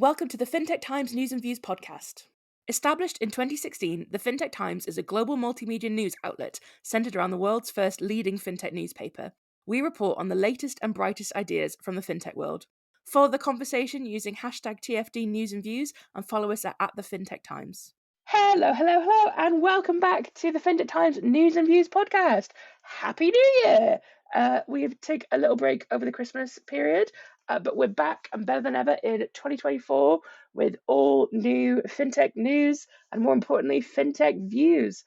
Welcome to the Fintech Times News and Views podcast. Established in 2016, the Fintech Times is a global multimedia news outlet centered around the world's first leading fintech newspaper. We report on the latest and brightest ideas from the fintech world. Follow the conversation using hashtag TFD News and Views and follow us at the Fintech Times. Hello, and welcome back to the Fintech Times News and Views podcast. Happy New Year! We've taken a little break over the Christmas period, but we're back and better than ever in 2024 with all new fintech news and, more importantly, fintech views.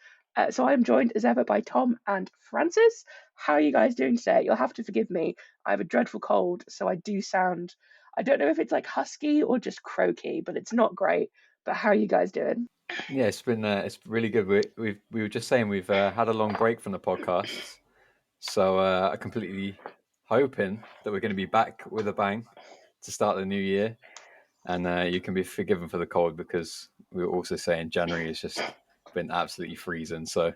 So I'm joined as ever by Tom and Francis. How are you guys doing today? You'll have to forgive me. I have a dreadful cold, so I do sound, I don't know if it's like husky or just croaky, but it's not great. But how are you guys doing? Yeah, it's really good. We were just saying we've had a long break from the podcasts, so I'm completely hoping that we're going to be back with a bang to start the new year, and you can be forgiven for the cold because we were also saying January has just been absolutely freezing. So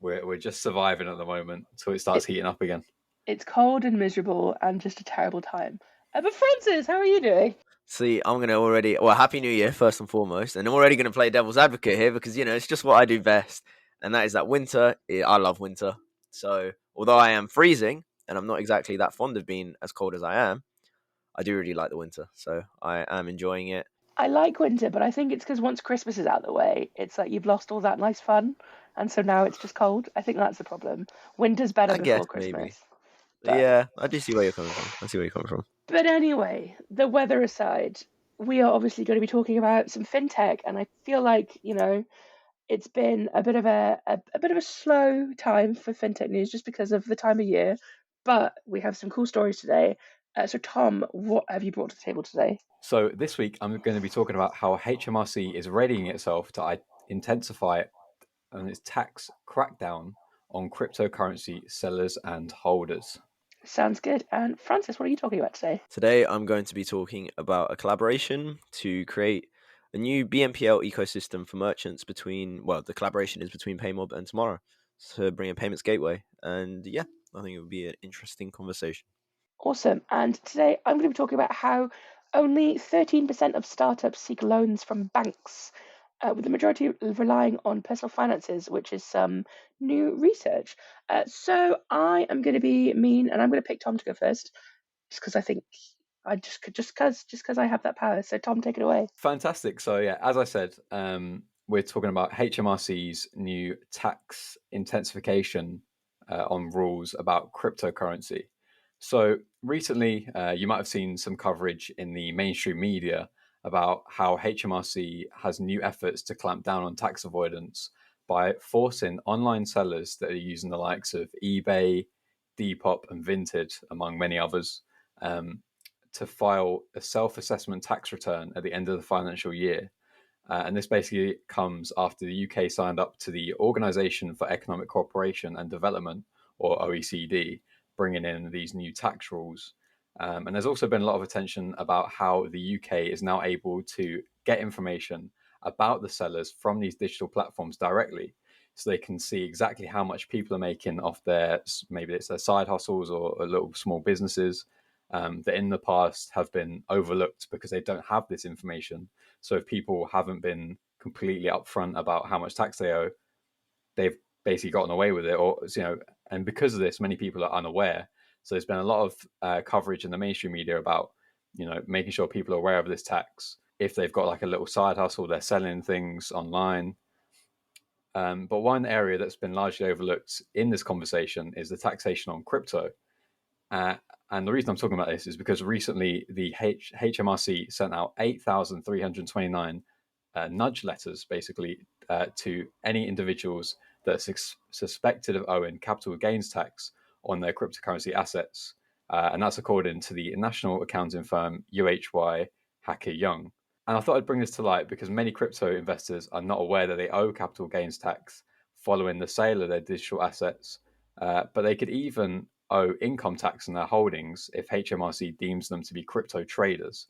we're just surviving at the moment until it starts heating up again. It's cold and miserable and just a terrible time. But Francis, how are you doing? See, I'm going to Happy New Year, first and foremost. And I'm already going to play devil's advocate here because, it's just what I do best. And that is that winter, I love winter. So, although I am freezing and I'm not exactly that fond of being as cold as I am, I do really like the winter. So, I am enjoying it. I like winter, but I think it's because once Christmas is out of the way, it's like you've lost all that nice fun. And so now it's just cold. I think that's the problem. Winter's better before Christmas. Maybe. But... yeah, I do see where you're coming from. But anyway, the weather aside, we are obviously going to be talking about some fintech, and I feel like it's been a bit of a slow time for fintech news just because of the time of year. But we have some cool stories today. So Tom, what have you brought to the table today? So this week I'm going to be talking about how HMRC is readying itself to intensify and its tax crackdown on cryptocurrency sellers and holders. Sounds good. And Francis, what are you talking about today? Today, I'm going to be talking about a collaboration to create a new BNPL ecosystem for merchants the collaboration is between Paymob and Tamara to bring a payments gateway. And yeah, I think it would be an interesting conversation. Awesome. And today, I'm going to be talking about how only 13% of startups seek loans from banks, with the majority relying on personal finances, which is some new research. So I am going to be mean, and I'm going to pick Tom to go first, just because I think just because I have that power. So Tom, take it away. Fantastic. So yeah, as I said, we're talking about HMRC's new tax intensification on rules about cryptocurrency. So recently, you might have seen some coverage in the mainstream media about how HMRC has new efforts to clamp down on tax avoidance by forcing online sellers that are using the likes of eBay, Depop, and Vinted, among many others, to file a self-assessment tax return at the end of the financial year. And this basically comes after the UK signed up to the Organisation for Economic Cooperation and Development, or OECD, bringing in these new tax rules. And there's also been a lot of attention about how the UK is now able to get information about the sellers from these digital platforms directly, so they can see exactly how much people are making off maybe it's their side hustles or little small businesses that in the past have been overlooked because they don't have this information. So if people haven't been completely upfront about how much tax they owe, they've basically gotten away with it, and because of this, many people are unaware. So there's been a lot of coverage in the mainstream media about, making sure people are aware of this tax. If they've got like a little side hustle, they're selling things online. But one area that's been largely overlooked in this conversation is the taxation on crypto. And the reason I'm talking about this is because recently the HMRC sent out 8,329 nudge letters, basically, to any individuals that are suspected of owing capital gains tax on their cryptocurrency assets. And that's according to the national accounting firm UHY Hacker Young. And I thought I'd bring this to light because many crypto investors are not aware that they owe capital gains tax following the sale of their digital assets, but they could even owe income tax on their holdings if HMRC deems them to be crypto traders.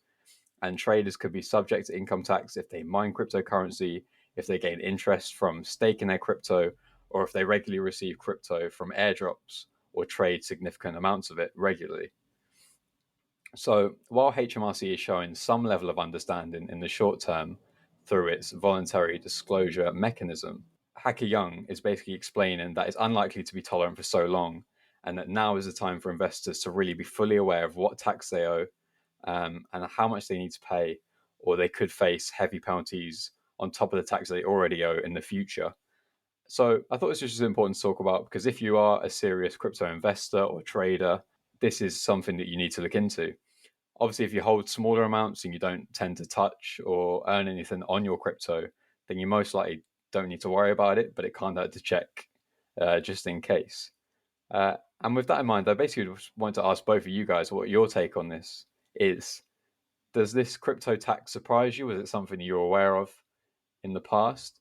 And traders could be subject to income tax if they mine cryptocurrency, if they gain interest from staking their crypto, or if they regularly receive crypto from airdrops or trade significant amounts of it regularly. So while HMRC is showing some level of understanding in the short term through its voluntary disclosure mechanism, Hacker Young is basically explaining that it's unlikely to be tolerant for so long, and that now is the time for investors to really be fully aware of what tax they owe, and how much they need to pay, or they could face heavy penalties on top of the tax they already owe in the future. So I thought this was just important to talk about, because if you are a serious crypto investor or trader, this is something that you need to look into. Obviously, if you hold smaller amounts and you don't tend to touch or earn anything on your crypto, then you most likely don't need to worry about it, but it can't hurt to check just in case. And with that in mind, I basically just want to ask both of you guys what your take on this is. Does this crypto tax surprise you? Was it something you were aware of in the past?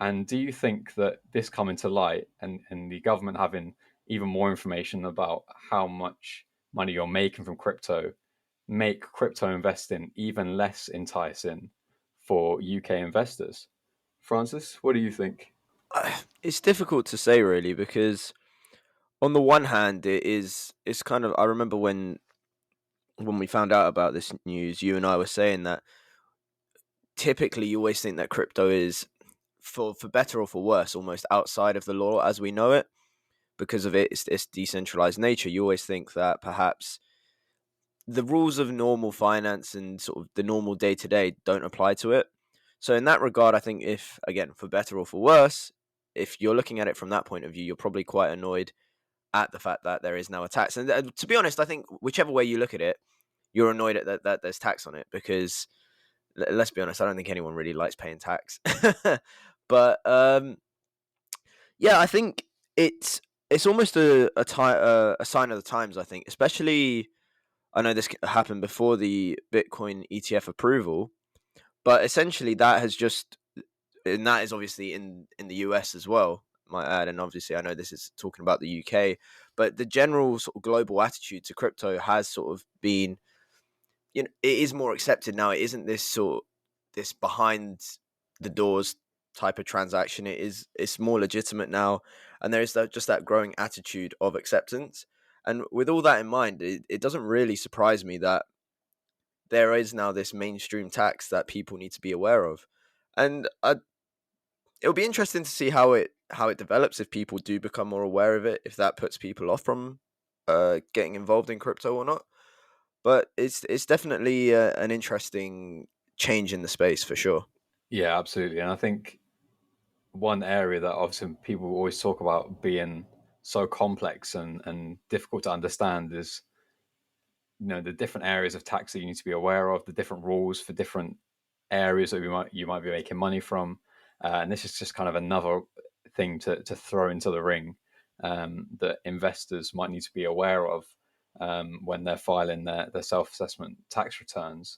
And do you think that this coming to light and the government having even more information about how much money you're making from crypto make crypto investing even less enticing for UK investors? Francis, what do you think? It's difficult to say really, because on the one hand, it's kind of, I remember when we found out about this news, you and I were saying that typically you always think that crypto is, for better or for worse, almost outside of the law as we know it, because of its decentralized nature. You always think that perhaps the rules of normal finance and sort of the normal day to day don't apply to it. So in that regard, I think, if again, for better or for worse, if you're looking at it from that point of view, you're probably quite annoyed at the fact that there is now a tax. And to be honest, I think whichever way you look at it, you're annoyed at that there's tax on it, because let's be honest, I don't think anyone really likes paying tax. But yeah, I think it's almost a sign of the times. I think, especially, I know this happened before the Bitcoin ETF approval, but essentially that has just, and that is obviously in the US as well, might add, and obviously I know this is talking about the UK, but the general sort of global attitude to crypto has sort of been, it is more accepted now. It isn't this behind the doors type of transaction. It's more legitimate now, and there is just that growing attitude of acceptance. And with all that in mind, it doesn't really surprise me that there is now this mainstream tax that people need to be aware of. And it'll be interesting to see how it develops, if people do become more aware of it, if that puts people off from getting involved in crypto or not. But it's definitely an interesting change in the space for sure. Yeah, absolutely. And I think one area that obviously people always talk about being so complex and difficult to understand is, the different areas of tax that you need to be aware of, the different rules for different areas that you might be making money from, and this is just kind of another thing to throw into the ring, that investors might need to be aware of when they're filing their self-assessment tax returns.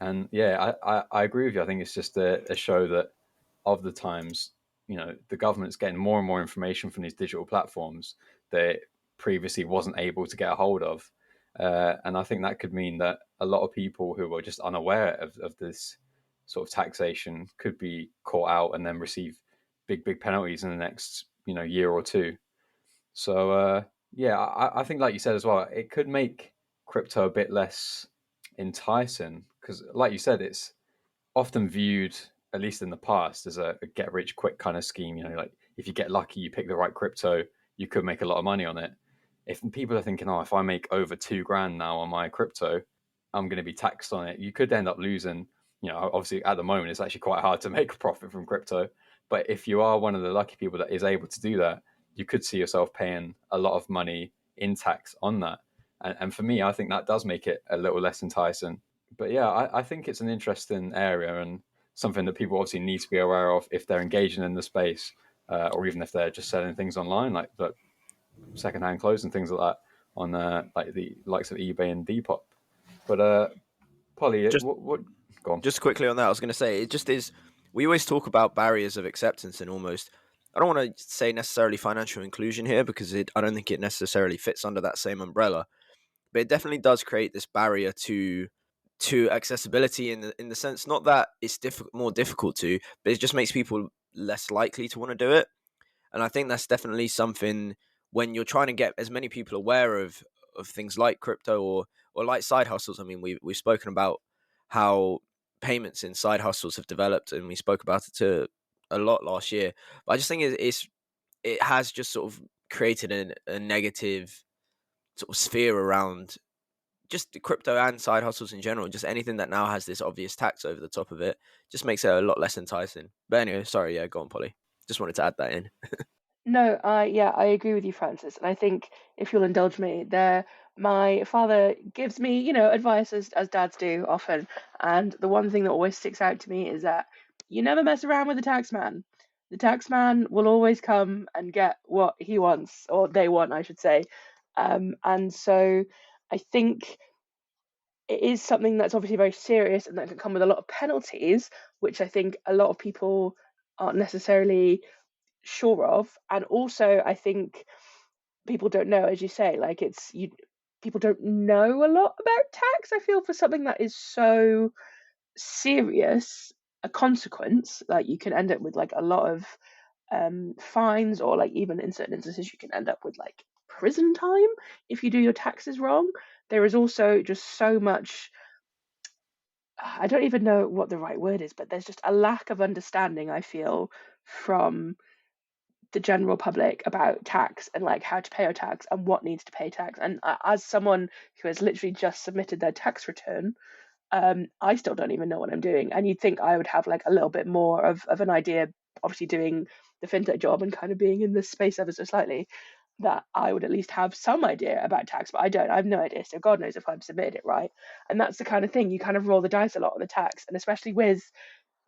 And yeah, I agree with you. I think it's just a show that of the times, the government's getting more and more information from these digital platforms that previously wasn't able to get a hold of. And I think that could mean that a lot of people who were just unaware of this sort of taxation could be caught out and then receive big penalties in the next, year or two. So yeah, I think, like you said as well, it could make crypto a bit less enticing, because, like you said, it's often viewed, at least in the past, as a get rich quick kind of scheme. Like, if you get lucky, you pick the right crypto, you could make a lot of money on it. If people are thinking, oh, if I make over $2,000 now on my crypto, I'm going to be taxed on it, you could end up losing. Obviously at the moment it's actually quite hard to make a profit from crypto, but if you are one of the lucky people that is able to do that, you could see yourself paying a lot of money in tax on that. And for me, I think that does make it a little less enticing. But yeah, I think it's an interesting area and something that people obviously need to be aware of if they're engaging in the space, or even if they're just selling things online, like secondhand clothes and things like that on like the likes of eBay and Depop. But Polly, Just what? Go on. just quickly on that, I was going to say, it just is. We always talk about barriers of acceptance, and almost, I don't want to say necessarily financial inclusion here, because I don't think it necessarily fits under that same umbrella. But it definitely does create this barrier to accessibility, in the sense, not that it's more difficult to, but it just makes people less likely to want to do it. And I think that's definitely something, when you're trying to get as many people aware of things like crypto, or or like side hustles. I mean, we've spoken about how payments in side hustles have developed, and we spoke about it to a lot last year. But I just think it has just sort of created a negative sort of sphere around just crypto and side hustles in general. Just anything that now has this obvious tax over the top of it just makes it a lot less enticing. But anyway, sorry, yeah, go on, Polly. Just wanted to add that in. No, I agree with you, Francis. And I think if you'll indulge me, my father gives me, advice as dads do often. And the one thing that always sticks out to me is that you never mess around with the tax man. The tax man will always come and get what he wants, or they want, I should say. And so I think it is something that's obviously very serious and that can come with a lot of penalties, which I think a lot of people aren't necessarily sure of. And also I think people don't know, as you say, like people don't know a lot about tax. I feel for something that is so serious a consequence, like you can end up with like a lot of fines, or like even in certain instances you can end up with like prison time if you do your taxes wrong. There is also just so much, I don't even know what the right word is, but there's just a lack of understanding, I feel, from the general public about tax and like how to pay your tax and what needs to pay tax. And as someone who has literally just submitted their tax return, I still don't even know what I'm doing. And you'd think I would have like a little bit more of an idea, obviously doing the fintech job and kind of being in this space ever so slightly, that I would at least have some idea about tax, but I don't. I have no idea. So God knows if I've submitted it right. And that's the kind of thing, you kind of roll the dice a lot on the tax, and especially with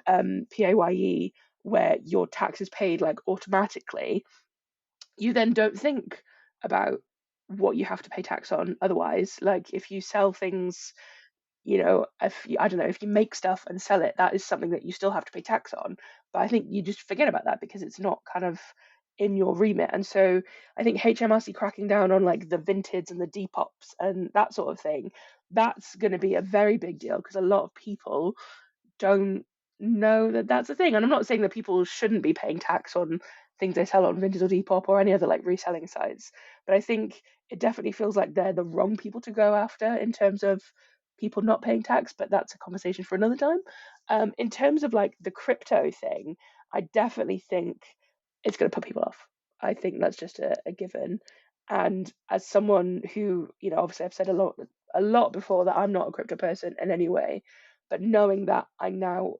PAYE, where your tax is paid like automatically, you then don't think about what you have to pay tax on otherwise. Like if you sell things, I don't know, if you make stuff and sell it, that is something that you still have to pay tax on. But I think you just forget about that because it's not kind of in your remit. And so I think HMRC cracking down on like the vintage and the depops and that sort of thing, that's going to be a very big deal because a lot of people don't know that that's a thing. And I'm not saying that people shouldn't be paying tax on things they sell on Vinted or Depop or any other like reselling sites, but I think it definitely feels like they're the wrong people to go after in terms of people not paying tax. But that's a conversation for another time. In terms of like the crypto thing, I definitely think it's going to put people off. I think that's just a given. And as someone who, obviously I've said a lot before that I'm not a crypto person in any way, but knowing that I now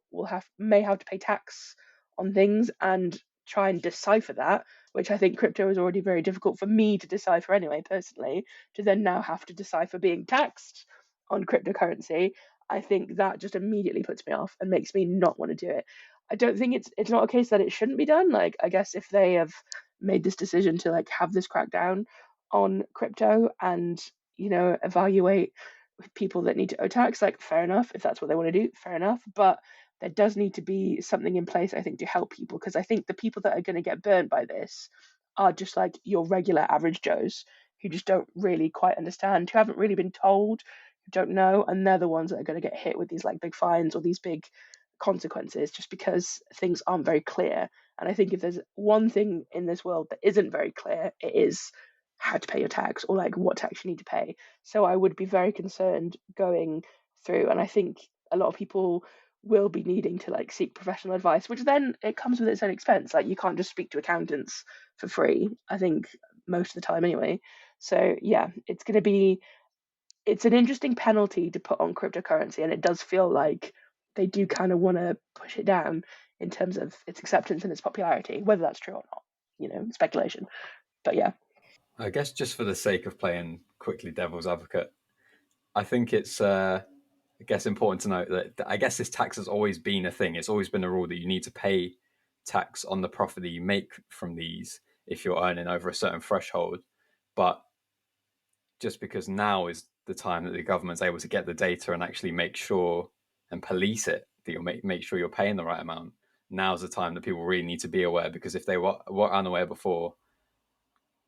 may have to pay tax on things and try and decipher that, which I think crypto is already very difficult for me to decipher anyway, personally, to then now have to decipher being taxed on cryptocurrency, I think that just immediately puts me off and makes me not want to do it. I don't think it's not a case that it shouldn't be done. Like, I guess if they have made this decision to like have this crackdown on crypto and, evaluate people that need to owe tax, like fair enough. If that's what they want to do, fair enough. But there does need to be something in place, I think, to help people, because I think the people that are going to get burnt by this are just like your regular average Joes who just don't really quite understand, who haven't really been told, who don't know, and they're the ones that are going to get hit with these like big fines or these big consequences just because things aren't very clear. And I think if there's one thing in this world that isn't very clear, it is how to pay your tax or like what tax you need to pay. So I would be very concerned going through, and I think a lot of people will be needing to like seek professional advice, which then it comes with its own expense. Like you can't just speak to accountants for free, I think, most of the time anyway. So yeah, it's an interesting penalty to put on cryptocurrency, and it does feel like they do kind of want to push it down in terms of its acceptance and its popularity. Whether that's true or not, speculation. But yeah. I guess just for the sake of playing quickly devil's advocate, I think it's important to note that I guess this tax has always been a thing. It's always been a rule that you need to pay tax on the profit that you make from these if you're earning over a certain threshold. But just because now is the time that the government's able to get the data and actually make sure and police it, that you'll make sure you're paying the right amount. Now's the time that people really need to be aware, because if they were unaware before,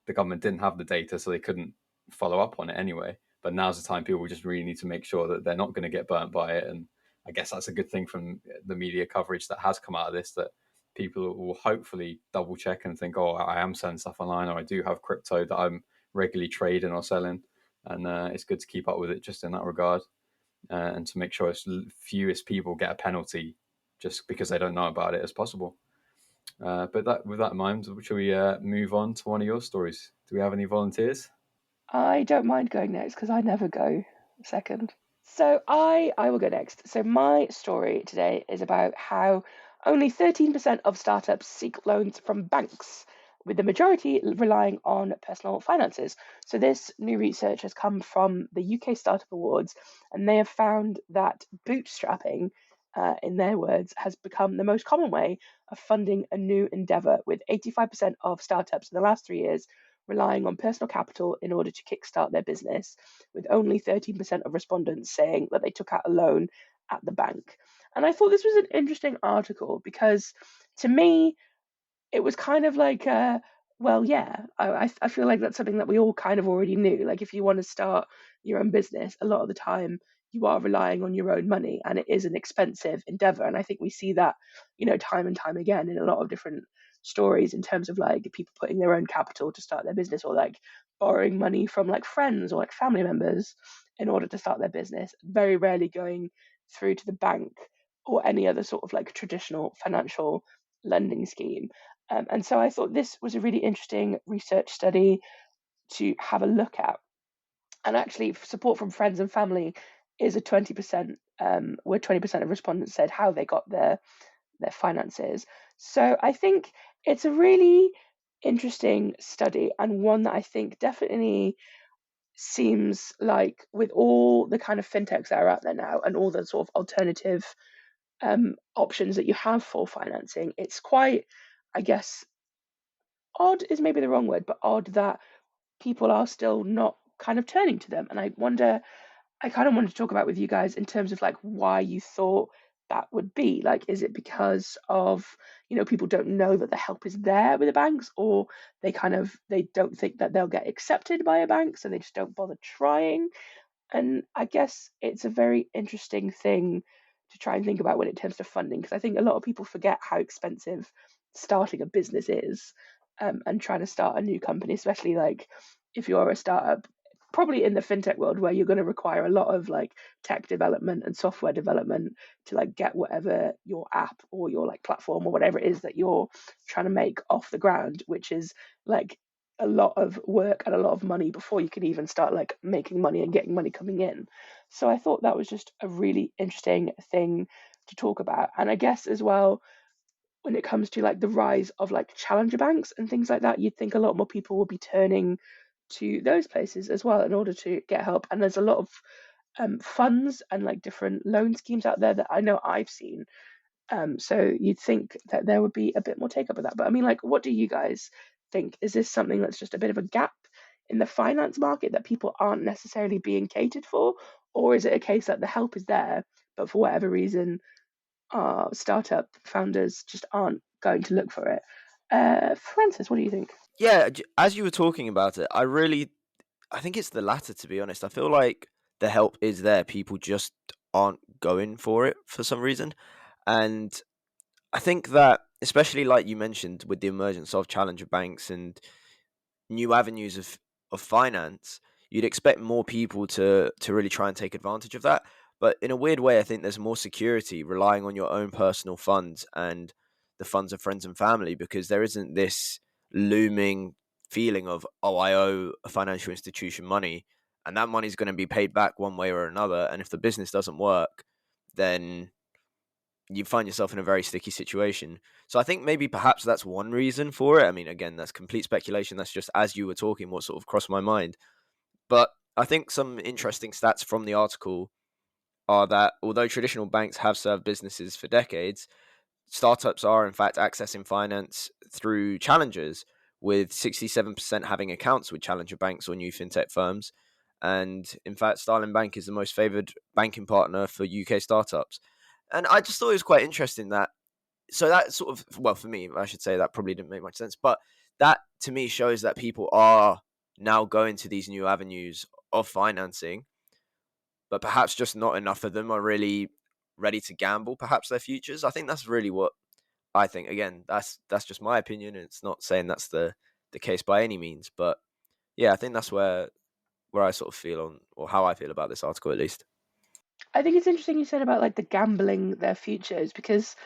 the government didn't have the data, so they couldn't follow up on it anyway. But now's the time people just really need to make sure that they're not going to get burnt by it. And I guess that's a good thing from the media coverage that has come out of this, that people will hopefully double check and think, oh, I am selling stuff online, or I do have crypto that I'm regularly trading or selling. and it's good to keep up with it just in that regard, and to make sure as fewest people get a penalty just because they don't know about it as possible. But with that in mind, shall we move on to one of your stories? Do we have any volunteers? I don't mind going next because I never go second. So I will go next. So my story today is about how only 13% of startups seek loans from banks, with the majority relying on personal finances. So this new research has come from the UK Startup Awards, and they have found that bootstrapping, in their words, has become the most common way of funding a new endeavor, with 85% of startups in the last 3 years relying on personal capital in order to kickstart their business, with only 13% of respondents saying that they took out a loan at the bank. And I thought this was an interesting article because, to me, it was kind of like, well, yeah, I feel like that's something that we all kind of already knew. Like, if you want to start your own business, a lot of the time you are relying on your own money, and it is an expensive endeavor. And I think we see that, time and time again in a lot of different stories in terms of like people putting their own capital to start their business, or like borrowing money from like friends or like family members in order to start their business, very rarely going through to the bank or any other sort of like traditional financial lending scheme. And so I thought this was a really interesting research study to have a look at. And actually, support from friends and family is a 20%, where 20% of respondents said how they got their finances. So I think it's a really interesting study, and one that I think definitely seems like, with all the kind of fintechs that are out there now and all the sort of alternative options that you have for financing, it's quite, I guess, odd is maybe the wrong word, but odd that people are still not kind of turning to them. And I kind of wanted to talk about with you guys in terms of like why you thought that would be. Like, is it because of, people don't know that the help is there with the banks, or they don't think that they'll get accepted by a bank, so they just don't bother trying? And I guess it's a very interesting thing to try and think about when it comes to funding, because I think a lot of people forget how expensive starting a business is, and trying to start a new company, especially like if you're a startup, probably in the fintech world, where you're going to require a lot of like tech development and software development to like get whatever your app or your like platform or whatever it is that you're trying to make off the ground, which is like a lot of work and a lot of money before you can even start like making money and getting money coming in. So I thought that was just a really interesting thing to talk about. And I guess as well, when it comes to like the rise of like challenger banks and things like that, you'd think a lot more people will be turning to those places as well in order to get help. And there's a lot of funds and like different loan schemes out there that I know I've seen. So you'd think that there would be a bit more take up of that. But I mean, like, what do you guys think? Is this something that's just a bit of a gap in the finance market that people aren't necessarily being catered for? Or is it a case that the help is there, but for whatever reason, startup founders just aren't going to look for it? Francis, what do you think? Yeah, as you were talking about it, I think it's the latter, to be honest. I feel like the help is there. People just aren't going for it for some reason. And I think that, especially like you mentioned, with the emergence of challenger banks and new avenues of finance, you'd expect more people to really try and take advantage of that. But in a weird way, I think there's more security relying on your own personal funds and the funds of friends and family, because there isn't this looming feeling of, oh, I owe a financial institution money, and that money's going to be paid back one way or another. And if the business doesn't work, then you find yourself in a very sticky situation. So I think maybe perhaps that's one reason for it. I mean, again, that's complete speculation. That's just as you were talking, what sort of crossed my mind. But I think some interesting stats from the article are that although traditional banks have served businesses for decades, startups are in fact accessing finance through challengers, with 67% having accounts with challenger banks or new fintech firms. And in fact, Starling Bank is the most favoured banking partner for UK startups. And I just thought it was quite interesting that, so that sort of, well, for me, I should say that probably didn't make much sense, but that to me shows that people are now going to these new avenues of financing, but perhaps just not enough of them are really ready to gamble perhaps their futures. I think that's really what I think. Again, that's just my opinion, and it's not saying that's the case by any means, but yeah, I think that's where where I sort of feel on, or how I feel about this article at least. I think it's interesting you said about like the gambling their futures, because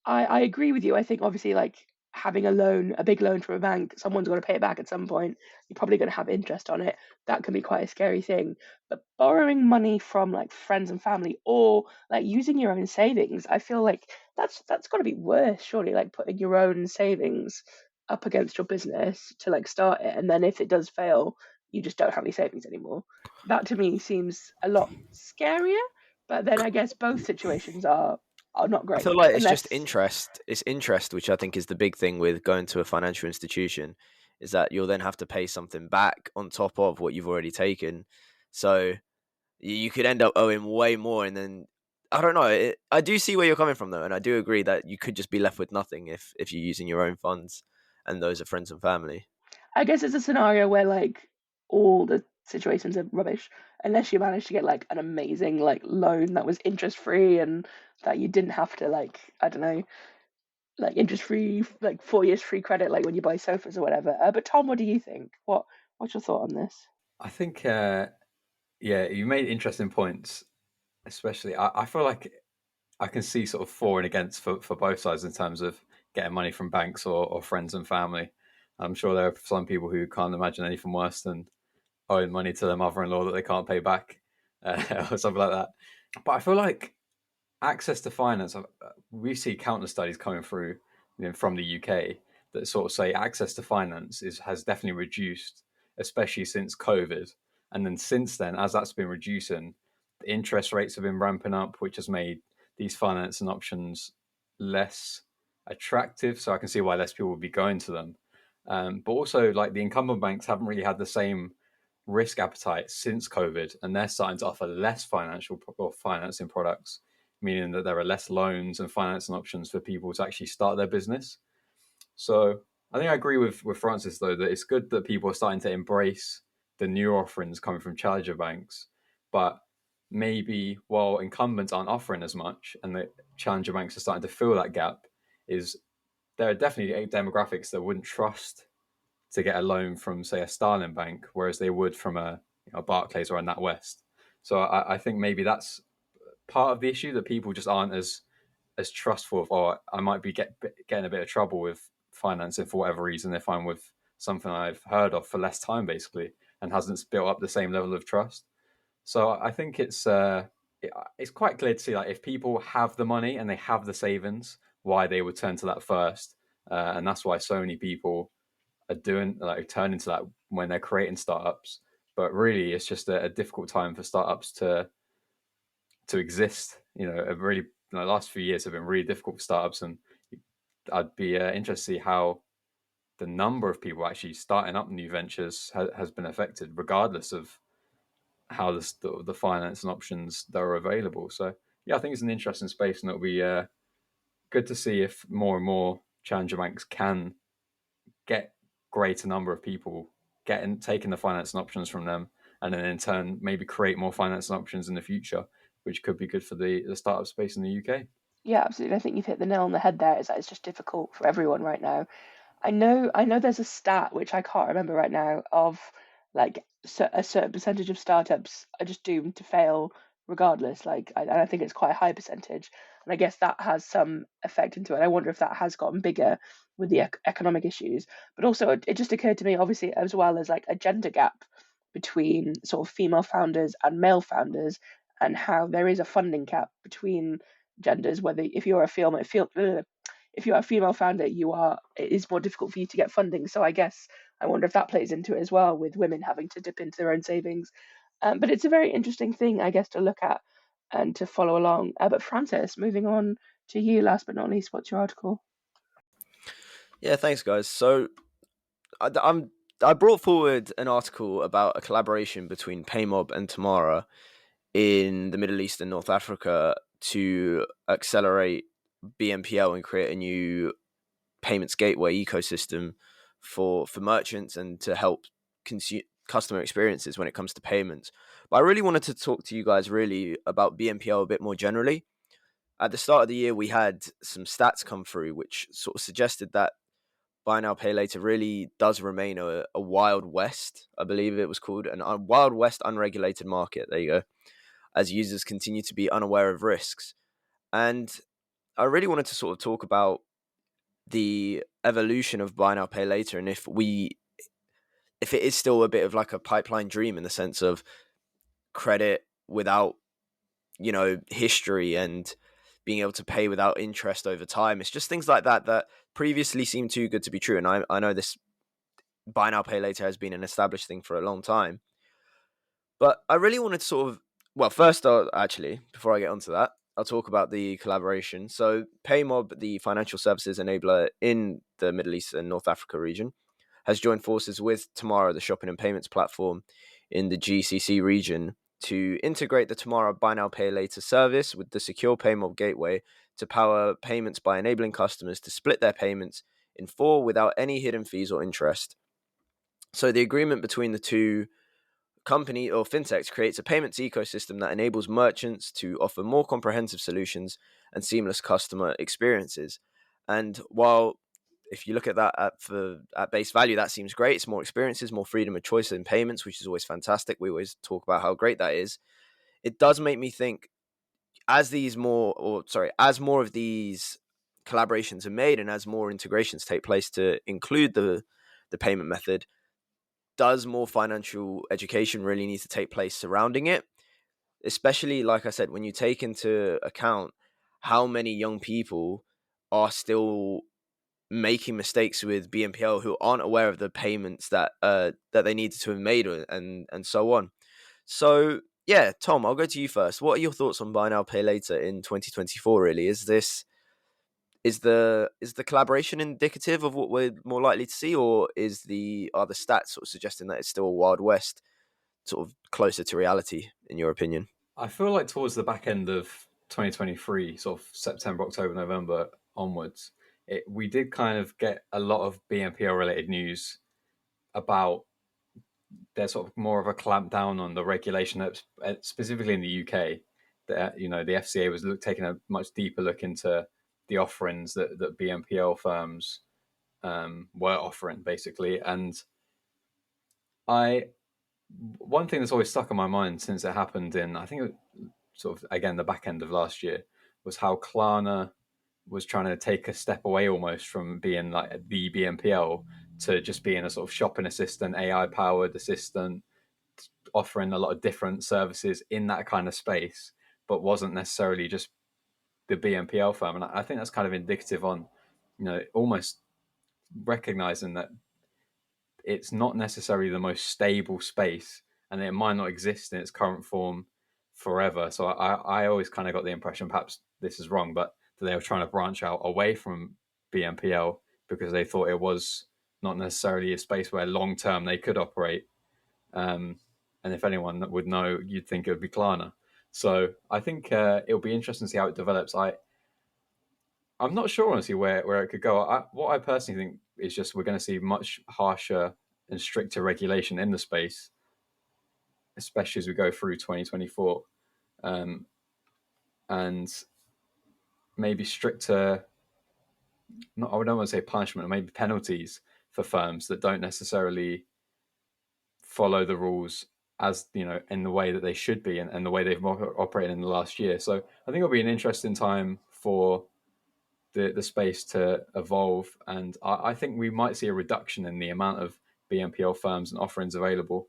I agree with you. I think obviously like having a loan, a big loan from a bank, someone's got to pay it back at some point. You're probably going to have interest on it. That can be quite a scary thing. But borrowing money from like friends and family, or like using your own savings, I feel like that's got to be worse, surely. Like putting your own savings up against your business to like start it, and then if it does fail, you just don't have any savings anymore. That to me seems a lot scarier. But then I guess both situations are not I great feel like it's just unless interest. It's interest, which I think is the big thing with going to a financial institution, is that you'll then have to pay something back on top of what you've already taken. So you could end up owing way more, and then I don't know. I do see where you're coming from though, and I do agree that you could just be left with nothing if you're using your own funds, and those are friends and family. I guess it's a scenario where like all the situations are rubbish unless you manage to get like an amazing like loan that was interest free and that you didn't have to like, I don't know, like interest free, like 4 years free credit like when you buy sofas or whatever. But Tom, what do you think? What's your thought on this? I think, yeah, you made interesting points. Especially, I feel like I can see sort of for and against for both sides in terms of getting money from banks or friends and family. I'm sure there are some people who can't imagine anything worse than owing money to their mother-in-law that they can't pay back, or something like that. But I feel like access to finance, we see countless studies coming through, from the UK that sort of say access to finance has definitely reduced, especially since COVID. And then since then, as that's been reducing, the interest rates have been ramping up, which has made these financing options less attractive. So I can see why less people would be going to them. But also, like the incumbent banks haven't really had the same risk appetite since COVID, and they're starting to offer less financial or financing products, meaning that there are less loans and financing options for people to actually start their business. So I think I agree with Francis, though, that it's good that people are starting to embrace the new offerings coming from challenger banks. But maybe while incumbents aren't offering as much and the challenger banks are starting to fill that gap, is there are definitely demographics that wouldn't trust to get a loan from, say, a Starling Bank, whereas they would from a Barclays or a NatWest. So I think maybe that's part of the issue, that people just aren't as trustful of, or I might be getting a bit of trouble with financing for whatever reason if I'm with something I've heard of for less time, basically, and hasn't built up the same level of trust. So I think it's quite clear to see, like, if people have the money and they have the savings, why they would turn to that first, and that's why so many people are doing, like, turning to that when they're creating startups. But really, it's just a difficult time for startups to exist. A really, the last few years have been really difficult for startups, and I'd be interested to see how the number of people actually starting up new ventures has been affected, regardless of how the finance and options that are available. So yeah, I think it's an interesting space, and it'll be good to see if more and more challenger banks can get greater number of people taking the finance and options from them, and then in turn maybe create more finance and options in the future, which could be good for the startup space in the UK. Yeah, absolutely. I think you've hit the nail on the head there. Is that it's just difficult for everyone right now. I know there's a stat which I can't remember right now of like a certain percentage of startups are just doomed to fail regardless. Like, I think it's quite a high percentage, and I guess that has some effect into it. I wonder if that has gotten bigger with the economic issues, but also it just occurred to me, obviously, as well as like a gender gap between sort of female founders and male founders, and how there is a funding cap between genders. Whether if you're a if you are a female founder, it is more difficult for you to get funding. So I guess I wonder if that plays into it as well, with women having to dip into their own savings. But it's a very interesting thing, I guess, to look at and to follow along. But Francis, moving on to you, last but not least, what's your article? Yeah, thanks, guys. So I brought forward an article about a collaboration between Paymob and Tamara in the Middle East and North Africa to accelerate BNPL and create a new payments gateway ecosystem for merchants and to help customer experiences when it comes to payments. But I really wanted to talk to you guys really about BNPL a bit more generally. At the start of the year, we had some stats come through which sort of suggested that buy now, pay later really does remain a wild west, I believe it was called, a wild west unregulated market. There you go. As users continue to be unaware of risks. And I really wanted to sort of talk about the evolution of buy now, pay later, and if it is still a bit of like a pipeline dream in the sense of credit without, history and being able to pay without interest over time. It's just things like that previously seemed too good to be true. And I know this buy now, pay later has been an established thing for a long time. But I really wanted to sort of, well, first, actually, before I get onto that, I'll talk about the collaboration. So Paymob, the financial services enabler in the Middle East and North Africa region, has joined forces with Tamara, the shopping and payments platform in the GCC region, to integrate the Tamara Buy Now Pay Later service with the secure Paymob gateway to power payments by enabling customers to split their payments in four without any hidden fees or interest. So the agreement between the two company or fintechs creates a payments ecosystem that enables merchants to offer more comprehensive solutions and seamless customer experiences. And while if you look at that at base value, that seems great. It's more experiences, more freedom of choice in payments, which is always fantastic. We always talk about how great that is. It does make me think as more of these collaborations are made and as more integrations take place to include the payment method, does more financial education really need to take place surrounding it? Especially, like I said, when you take into account how many young people are still making mistakes with BNPL who aren't aware of the payments that they needed to have made and so on. So yeah, Tom, I'll go to you first. What are your thoughts on buy now, pay later in 2024? Really, is the collaboration indicative of what we're more likely to see, or are the stats sort of suggesting that it's still a wild west, sort of closer to reality, in your opinion? I feel like towards the back end of 2023, sort of September, October, November onwards, we did kind of get a lot of BNPL related news about there's sort of more of a clamp down on the regulation, that specifically in the UK. That the FCA was taking a much deeper look into the offerings that BNPL firms were offering, basically. And one thing that's always stuck in my mind since it happened in, I think, sort of again the back end of last year, was how Klarna was trying to take a step away almost from being like the BNPL to just being a sort of shopping assistant, AI powered assistant, offering a lot of different services in that kind of space, but wasn't necessarily just the BNPL firm. And I think that's kind of indicative on, almost recognizing that it's not necessarily the most stable space and it might not exist in its current form forever. So I always kind of got the impression, perhaps this is wrong, but that they were trying to branch out away from BNPL because they thought it was not necessarily a space where long term they could operate. And if anyone that would know, you'd think it would be Klarna. So I think it'll be interesting to see how it develops. I'm not sure, honestly, where it could go. What I personally think is just we're going to see much harsher and stricter regulation in the space, especially as we go through 2024. And maybe stricter, I don't want to say punishment, or maybe penalties for firms that don't necessarily follow the rules as in the way that they should be and the way they've operated in the last year. So I think it'll be an interesting time for the space to evolve, and I think we might see a reduction in the amount of BNPL firms and offerings available,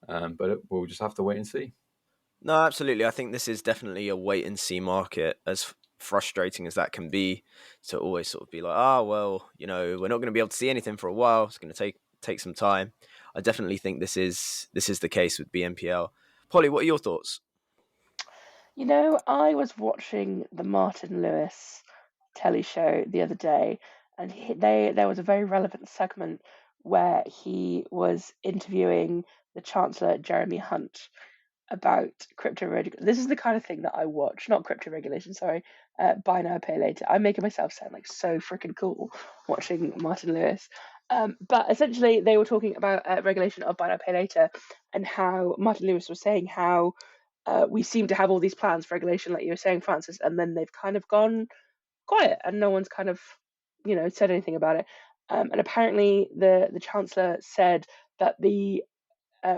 but we'll just have to wait and see. No, absolutely. I think this is definitely a wait and see market, as frustrating as that can be, to always sort of be like, we're not going to be able to see anything for a while. It's going to take some time. I definitely think this is the case with BNPL. Polly, what are your thoughts? I was watching the Martin Lewis telly show the other day, and there was a very relevant segment where he was interviewing the Chancellor Jeremy Hunt about crypto regulation. This is the kind of thing that I watch, not crypto regulation, sorry, buy now, pay later. I'm making myself sound like so freaking cool watching Martin Lewis. But essentially, they were talking about regulation of buy now, pay later, and how Martin Lewis was saying how we seem to have all these plans for regulation, like you were saying, Francis, and then they've kind of gone quiet and no one's kind of, said anything about it. And apparently the Chancellor said that the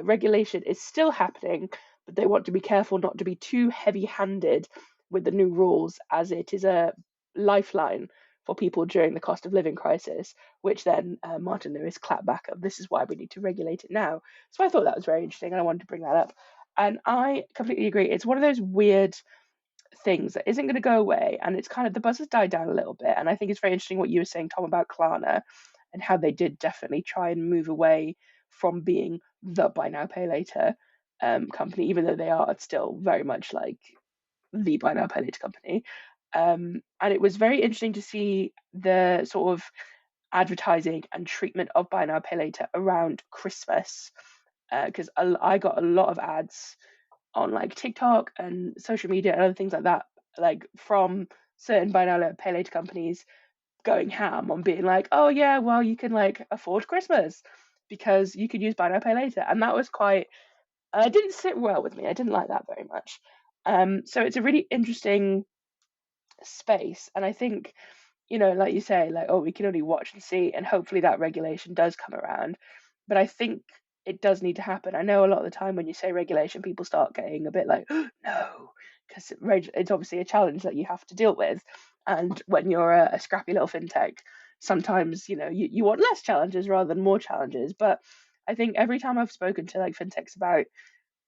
regulation is still happening, but they want to be careful not to be too heavy-handed with the new rules, as it is a lifeline for people during the cost of living crisis, which then Martin Lewis clapped back of, this is why we need to regulate it now. So I thought that was very interesting, and I wanted to bring that up. And I completely agree. It's one of those weird things that isn't going to go away, and it's kind of, the buzz has died down a little bit. And I think it's very interesting what you were saying, Tom, about Klarna and how they did definitely try and move away from being the buy now pay later company, even though they are still very much like the buy now pay later company. And it was very interesting to see the sort of advertising and treatment of buy now pay later around Christmas, because I got a lot of ads on like TikTok and social media and other things like that, like from certain buy now pay later companies going ham on being like, oh yeah, well, you can like afford Christmas because you could use buy now pay later. And that was quite, it didn't sit well with me. I didn't like that very much. So it's a really interesting space. And I think, like you say, like, oh, we can only watch and see, and hopefully that regulation does come around. But I think it does need to happen. I know a lot of the time when you say regulation, people start getting a bit like, oh, no, because it's obviously a challenge that you have to deal with. And when you're a scrappy little fintech, sometimes, you want less challenges rather than more challenges. But I think every time I've spoken to like fintechs about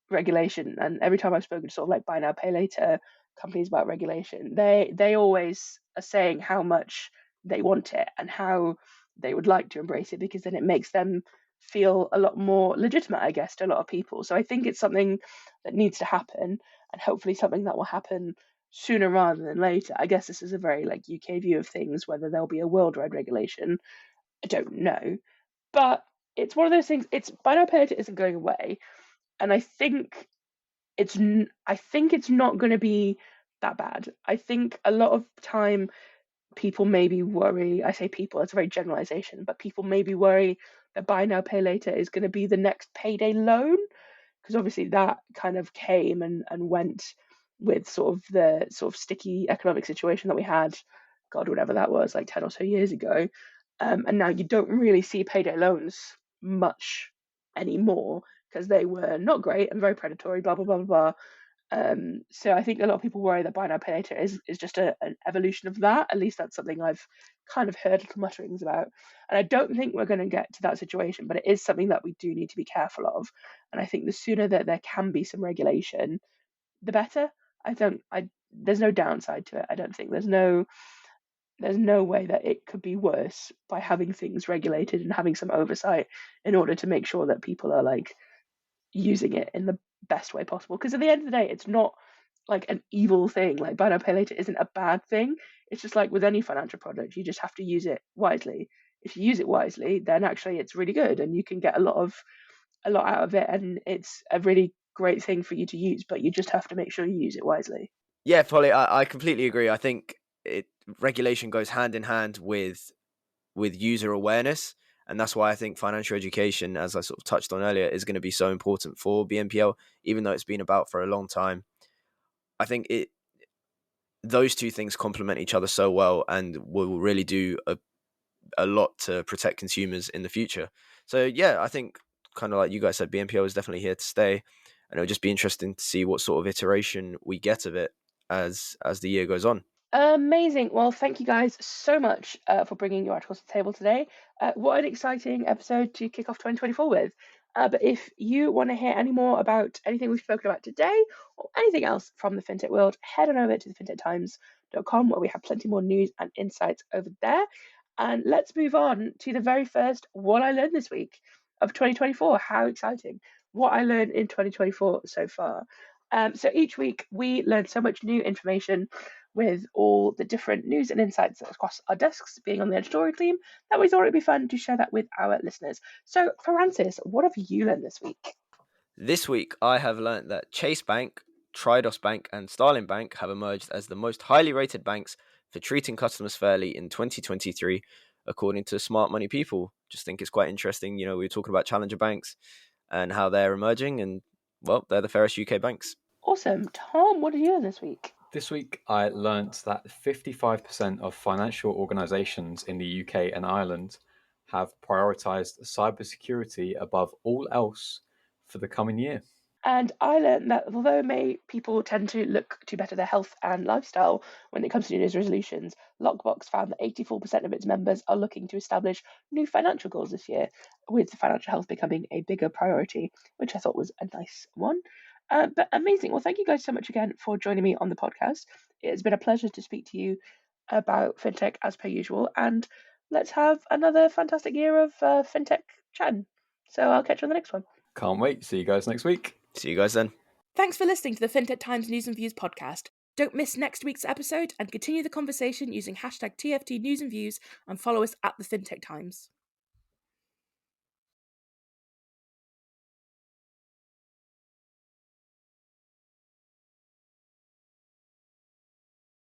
regulation, and every time I've spoken to sort of like buy now pay later companies about regulation, they always are saying how much they want it and how they would like to embrace it, because then it makes them feel a lot more legitimate, I guess, to a lot of people. So I think it's something that needs to happen, and hopefully something that will happen sooner rather than later. I guess this is a very like UK view of things. Whether there'll be a worldwide regulation, I don't know. But it's one of those things. It's buy now pay later isn't going away, and I think it's not going to be that bad. I think a lot of time people maybe worry, I say people, it's a very generalization, but people maybe worry that buy now pay later is going to be the next payday loan, because obviously that kind of came and went with sort of the sort of sticky economic situation that we had, God, whatever that was, like 10 or so years ago. And now you don't really see payday loans much anymore, because they were not great and very predatory, blah, blah, blah, blah, blah. So I think a lot of people worry that buy now pay later is just an evolution of that. At least that's something I've kind of heard little mutterings about. And I don't think we're going to get to that situation, but it is something that we do need to be careful of. And I think the sooner that there can be some regulation, the better. There's no downside to it. I don't think there's no way that it could be worse by having things regulated and having some oversight in order to make sure that people are like using it in the best way possible. Because at the end of the day, it's not like an evil thing. Like buy now pay later isn't a bad thing. It's just like with any financial product, you just have to use it wisely. If you use it wisely, then actually it's really good, and you can get a lot out of it, and it's a really great thing for you to use. But you just have to make sure you use it wisely. Yeah, Polly, I completely agree. I think regulation goes hand in hand with user awareness. And that's why I think financial education, as I sort of touched on earlier, is going to be so important for BNPL, even though it's been about for a long time. I think those two things complement each other so well, and will really do a lot to protect consumers in the future. So yeah, I think kind of like you guys said, BNPL is definitely here to stay, and it'll just be interesting to see what sort of iteration we get of it as the year goes on. Amazing. Well, thank you guys so much for bringing your articles to the table today. What an exciting episode to kick off 2024 with. But if you want to hear any more about anything we've spoken about today or anything else from the fintech world, head on over to thefintechtimes.com, where we have plenty more news and insights over there. And let's move on to the very first What I Learned This Week of 2024. How exciting. What I learned in 2024 so far. So each week we learn so much new information with all the different news and insights across our desks, being on the editorial team, that we thought it'd be fun to share that with our listeners. So, Francis, what have you learned this week? This week, I have learned that Chase Bank, Tridos Bank, and Starling Bank have emerged as the most highly rated banks for treating customers fairly in 2023, according to Smart Money People. Just think it's quite interesting. We were talking about challenger banks and how they're emerging, and well, they're the fairest UK banks. Awesome. Tom, what did you learn this week? This week, I learnt that 55% of financial organisations in the UK and Ireland have prioritised cybersecurity above all else for the coming year. And I learned that although people tend to look to better their health and lifestyle when it comes to New Year's resolutions, Lockbox found that 84% of its members are looking to establish new financial goals this year, with financial health becoming a bigger priority, which I thought was a nice one. But amazing. Well, thank you guys so much again for joining me on the podcast. It's been a pleasure to speak to you about fintech as per usual, and let's have another fantastic year of fintech chatting. So I'll catch you on the next one. Can't wait. See you guys next week. See you guys then. Thanks for listening to the Fintech Times News and Views podcast. Don't miss next week's episode and continue the conversation using hashtag TFT News and Views and follow us at the Fintech Times.